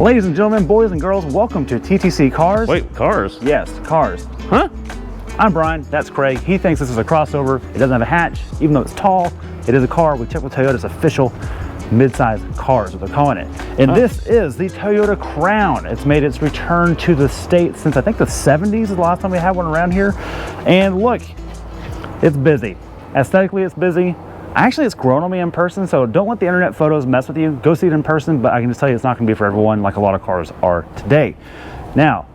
Ladies and gentlemen, boys and girls, welcome to TTC Cars. Wait, cars? Yes, cars. Huh? I'm Brian, that's Craig. He thinks this is a crossover. It doesn't have a hatch, even though it's tall. It is a car. We checked with Toyota's official mid-size cars, what they're calling it. And this is the Toyota Crown. It's made its return to the state since I think the 70s is the last time we had one around here. And look, it's busy. Aesthetically, it's busy. Actually, it's grown on me in person, so don't let the internet photos mess with you. Go see it in person, but I can just tell you it's not gonna be for everyone like a lot of cars are today. Now,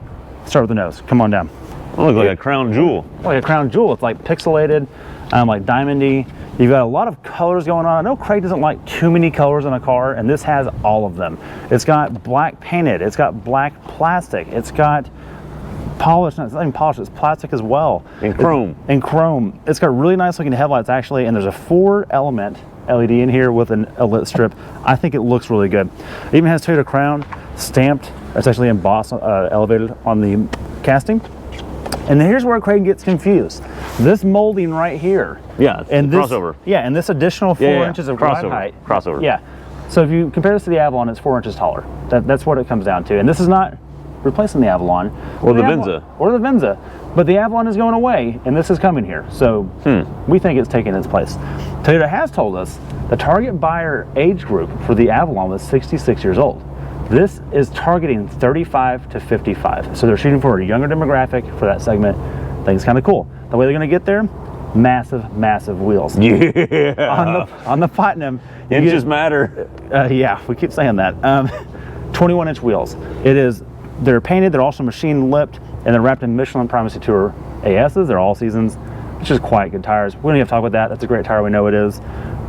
start with the nose. Come on down. It looks like a crown jewel. Like a crown jewel. It's like pixelated, like diamondy. You've got a lot of colors going on. I know Craig doesn't like too many colors in a car, and this has all of them. It's got black painted. It's got black plastic. It's got polished. No, it's not even polished. It's plastic as well. And chrome. And chrome. It's got really nice looking headlights actually, and there's a 4-element LED in here with a lit strip. I think it looks really good. It even has Toyota Crown stamped, essentially embossed, elevated on the casting. And here's where Craig gets confused. This molding right here. Yeah, and this, crossover. Yeah, and this additional 4 inches of ride height. Crossover. Yeah. So if you compare this to the Avalon, it's 4 inches taller. That's what it comes down to. And this is not replacing the Avalon. Or the Venza. Or the Venza. But the Avalon is going away, and this is coming here. So we think it's taking its place. Toyota has told us the target buyer age group for the Avalon was 66 years old. This is targeting 35 to 55. So they're shooting for a younger demographic for that segment. I think it's kind of cool. The way they're going to get there, massive, massive wheels. Yeah. On the Platinum. Inches matter. Yeah, we keep saying that. 21-inch wheels. They're painted, they're also machine lipped, and they're wrapped in Michelin Primacy Tour ASs. They're all seasons. It's just quite good tires. We don't even have to talk about that. That's a great tire, we know it is.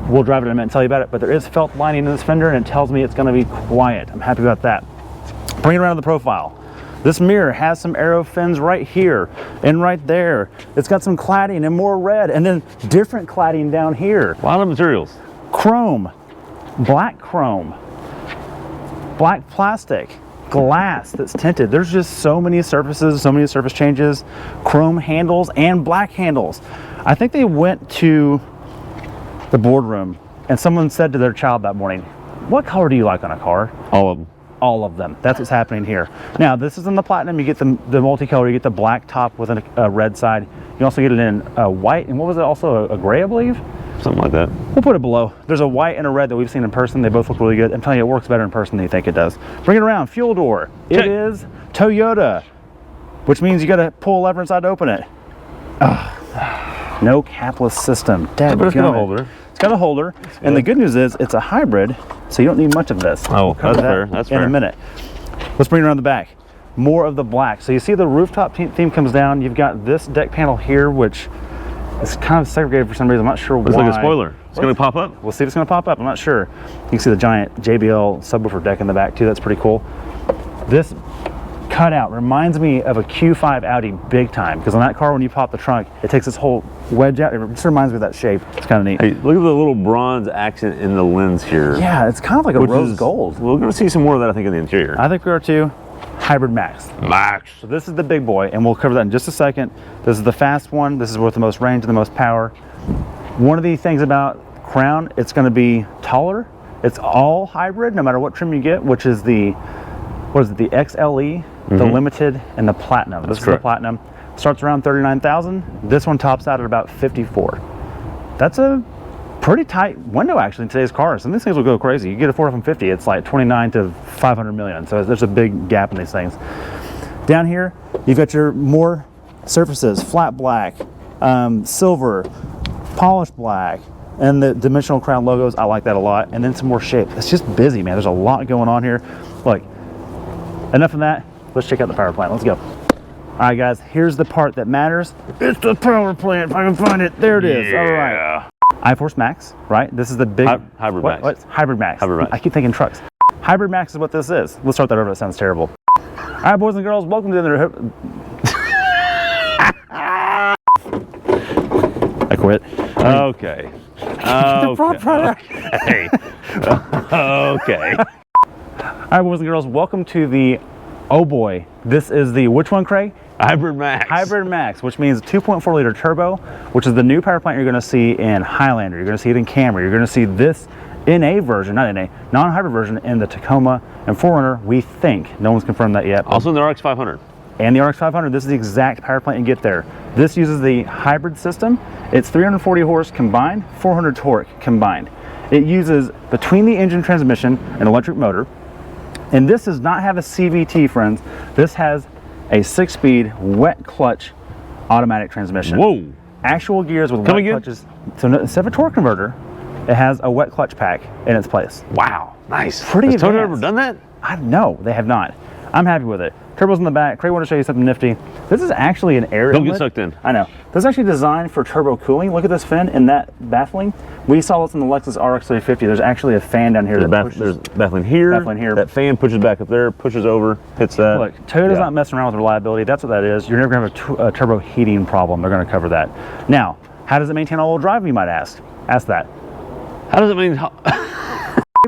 We'll drive it in a minute and tell you about it, but there is felt lining in this fender, and it tells me it's gonna be quiet. I'm happy about that. Bring it around to the profile. This mirror has some aero fins right here and right there. It's got some cladding and more red, and then different cladding down here. A lot of materials. Chrome, black plastic, glass that's tinted. There's just so many surfaces, so many surface changes, chrome handles and black handles. I think they went to the boardroom and someone said to their child that morning, what color do you like on a car? All of them. All of them. That's what's happening here. Now, this is in the Platinum. You get the multicolor. You get the black top with a red side. You also get it in white, and what was it, also a gray, I believe? Something like that. We'll put it below. There's a white and a red that we've seen in person. They both look really good. I'm telling you, it works better in person than you think it does. Bring it around. Fuel door. Check. It is Toyota, which means you got to pull a lever inside to open it. No capless system. But it's got a holder. It's got a holder. And the good news is it's a hybrid, so you don't need much of this. Oh, that's fair. That's fair. In a minute. Let's bring it around the back. More of the black. So you see the rooftop theme comes down. You've got this deck panel here, which is kind of segregated for some reason. I'm not sure why. It's like a spoiler. It's going to pop up. We'll see if it's going to pop up. I'm not sure. You can see the giant JBL subwoofer deck in the back too. That's pretty cool. This cutout reminds me of a Q5 Audi big time, because on that car, when you pop the trunk, it takes this whole wedge out. It just reminds me of that shape. It's kind of neat. Hey, look at the little bronze accent in the lens here. Yeah, it's kind of like a rose gold. We're going to see some more of that, I think, in the interior. I think we are too. Hybrid Max. So this is the big boy, and we'll cover that in just a second. This is the fast one. This is with the most range and the most power. One of the things about Crown, it's going to be taller. It's all hybrid, no matter what trim you get, which is the, what is it, the XLE, the Limited, and the Platinum. This is the Platinum. Starts around 39,000. This one tops out at about 54. That's a pretty tight window actually in today's cars, and these things will go crazy. You get a Ford F-150, it's like 29 to 500 million, so there's a big gap in these things. Down here, you've got your more surfaces, flat black, silver, polished black, and the dimensional Crown logos. I like that a lot, and then some more shape. It's just busy, man. There's a lot going on here. Look, enough of that. Let's check out the power plant. Let's go. All right, guys, here's the part that matters. It's the power plant, if I can find it. There it is. All right. iForce Max, right? This is the big Hybrid Max. What's Hybrid Max? Hybrid Max. I keep thinking trucks. Hybrid Max is what this is. Let's start that over. That sounds terrible. All right, boys and girls, welcome to the. I quit. Okay. Okay. Okay. All right, boys and girls, welcome to the. Oh boy, this is the which one, Craig? Hybrid Max. Hybrid Max, which means 2.4 liter turbo, which is the new power plant you're going to see in Highlander. You're going to see it in Camry. You're going to see this NA version, not NA, non-hybrid version in the Tacoma and 4Runner, we think. No one's confirmed that yet. Also in the RX 500. And the RX 500, this is the exact power plant you get there. This uses the hybrid system. It's 340 horse combined, 400 torque combined. It uses between the engine transmission an electric motor. And this does not have a CVT, friends. This has a 6-speed wet clutch automatic transmission. Whoa. Actual gears with wet clutches. So instead of a torque converter, it has a wet clutch pack in its place. Wow, nice. Pretty advanced. Has Toyota ever advanced. done that? No, they have not. I'm happy with it. Turbos in the back. Craig wanted to show you something nifty. This is actually an air Don't inlet. get sucked in. I know. This is actually designed for turbo cooling. Look at this fin and that baffling. We saw this in the Lexus RX 350. There's actually a fan down here. There's baffling here. Baffling here. That fan pushes back up there, pushes over, hits that. Look, Toyota's not messing around with reliability. That's what that is. You're never going to have a turbo heating problem. They're going to cover that. Now, how does it maintain all-wheel drive, you might ask? Ask that. How does it mean?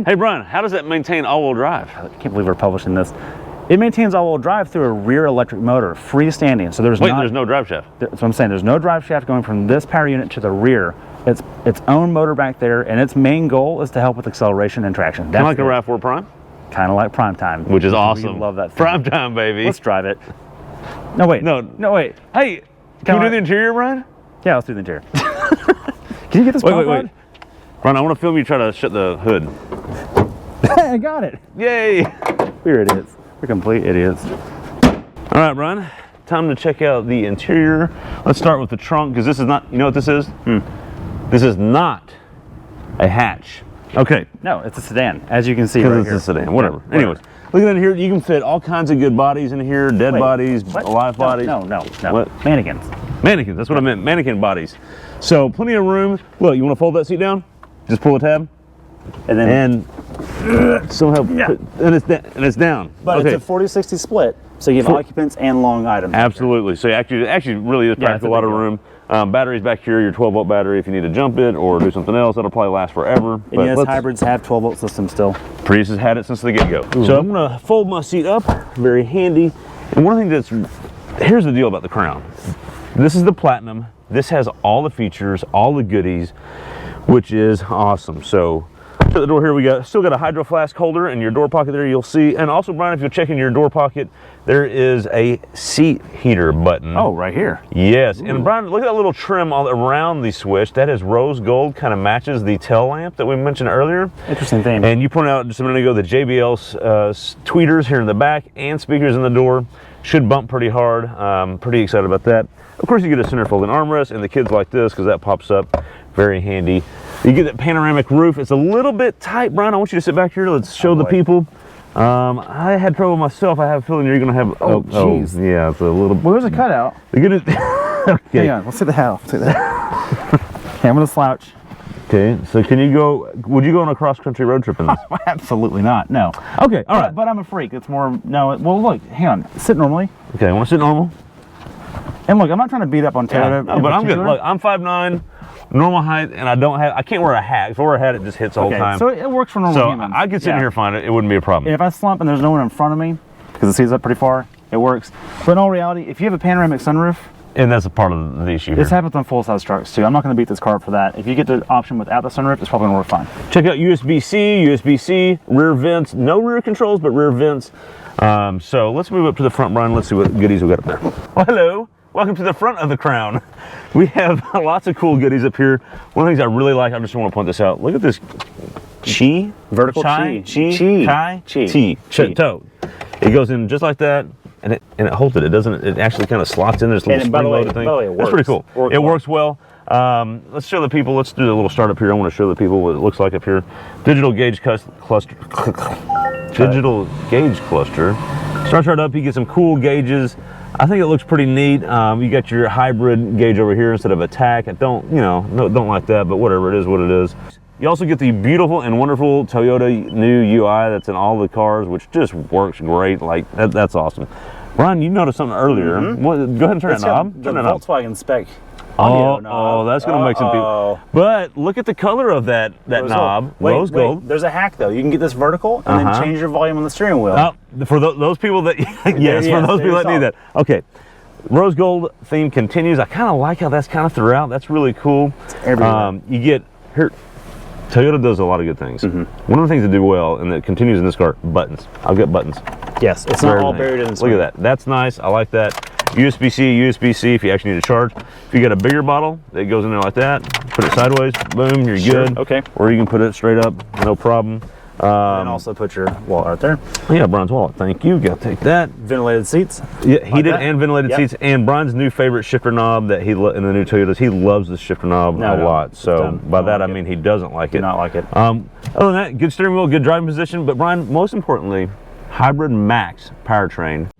Hey, Brian, how does that maintain all-wheel drive? I can't believe we're publishing this. It maintains all-wheel drive through a rear electric motor, freestanding. So there's no drive shaft. That's what I'm saying. There's no drive shaft going from this power unit to the rear. It's its own motor back there, and its main goal is to help with acceleration and traction. Kind of like a RAV4 Prime? Kind of like Prime Time. Which is awesome. We love that thing. Prime Time, baby. Let's drive it. No, wait. No, wait. Hey, can we do the interior, Brian? Yeah, let's do the interior. Can you get this? Wait. Brian, I want to film you try to shut the hood. I got it. Yay. We're idiots. We're complete idiots. All right, Brian, time to check out the interior. Let's start with the trunk, because this is not, you know what this is? This is not a hatch. Okay. No, it's a sedan, as you can see Because right it's here. a sedan, whatever. Yeah, Anyways, look at that here. You can fit all kinds of good bodies in here, dead bodies, alive bodies. No. What? Mannequins. Mannequins, that's what I meant, mannequin bodies. So plenty of room. Look, you want to fold that seat down? Just pull a tab. And then somehow, and it's down. But it's a 40-60 split, so you have occupants and long items. Absolutely. So actually really is practical, a lot of room. Batteries back here, your 12-volt battery if you need to jump it or do something else. That'll probably last forever. And yes, hybrids have 12-volt systems still. Prius has had it since the get-go. So I'm going to fold my seat up, very handy. And one thing here's the deal about the Crown. This is the Platinum. This has all the features, all the goodies, which is awesome. So to the door here, we still got a hydro flask holder in your door pocket there, you'll see. And also, Brian, if you'll check in your door pocket, there is a seat heater button. Oh, right here. Yes. And Brian, look at that little trim all around the switch. That is rose gold, kind of matches the tail lamp that we mentioned earlier. Interesting thing. And you pointed out just a minute ago the JBL tweeters here in the back and speakers in the door. Should bump pretty hard. Pretty excited about that. Of course, you get a center folding armrest, and the kids like this because that pops up. Very handy. You get that panoramic roof. It's a little bit tight, Brian. I want you to sit back here. Let's show the people. I had trouble myself. I have a feeling you're going to have. Oh, jeez. Yeah, it's a little. Well, there's a cutout. The good is. Okay. Hang on. Let's see the house. Okay, I'm going to slouch. Okay, so can you go? Would you go on a cross-country road trip in this? Absolutely not. No. Okay, all right. But I'm a freak. It's more. No. Well, look. Hang on. Sit normally. Okay, I want to sit normal. And look, I'm not trying to beat up on Toyota. No, but I'm good. Look, I'm 5'9", normal height, and I can't wear a hat. If I wear a hat, it just hits the whole time. So it works for normal humans. I could sit in here fine. It wouldn't be a problem. And if I slump and there's no one in front of me, because the seat's up pretty far, it works. But in all reality, if you have a panoramic sunroof, and that's a part of the issue here. This happens on full-size trucks too. I'm not going to beat this car up for that. If you get the option without the sunroof, it's probably going to work fine. Check out USB-C, USB-C, rear vents. No rear controls, but rear vents. So let's move up to the front, Brian. Let's see what goodies we got up there. Well, hello. Welcome to the front of the Crown. We have lots of cool goodies up here. One of the things I really like, I just want to point this out. Look at this vertical chi. Toe. It goes in just like that, and it holds it. It doesn't. It actually kind of slots in. There's a little spring-loaded thing. That's pretty cool. It works well. Let's show the people. Let's do a little start up here. I want to show the people what it looks like up here. Digital gauge cluster. Digital gauge cluster. Starts right up. You get some cool gauges. I think it looks pretty neat. You got your hybrid gauge over here instead of a tack. I don't like that, but whatever, it is what it is. You also get the beautiful and wonderful Toyota new UI that's in all the cars, which just works great. Like that's awesome. Brian, you noticed something earlier. Go ahead and turn that knob. Turn that knob. Volkswagen spec. Oh, that's gonna make some people. But look at the color of that knob, rose gold. There's a hack though. You can get this vertical and then change your volume on the steering wheel. For those people that yes, for those people that need that. Okay, rose gold theme continues. I kind of like how that's kind of throughout. That's really cool. Everywhere. You get here. Toyota does a lot of good things. One of the things they do well, and that continues in this car, buttons. I've got buttons. Yes, it's not all buried in this. Look at that. That's nice. I like that. USB-C, USB-C if you actually need to charge. If you got a bigger bottle, it goes in there like that. Put it sideways, boom, you're good. Okay. Or you can put it straight up, no problem. And also put your wallet right there. Yeah, Brian's wallet. Thank you. Gotta take that. Ventilated seats. Yeah, heated and ventilated seats. And Brian's new favorite shifter knob that he in the new Toyotas. He loves the shifter knob a lot. So by that I mean he doesn't like it. Do not like it. Other than that, good steering wheel, good driving position. But Brian, most importantly, hybrid max powertrain.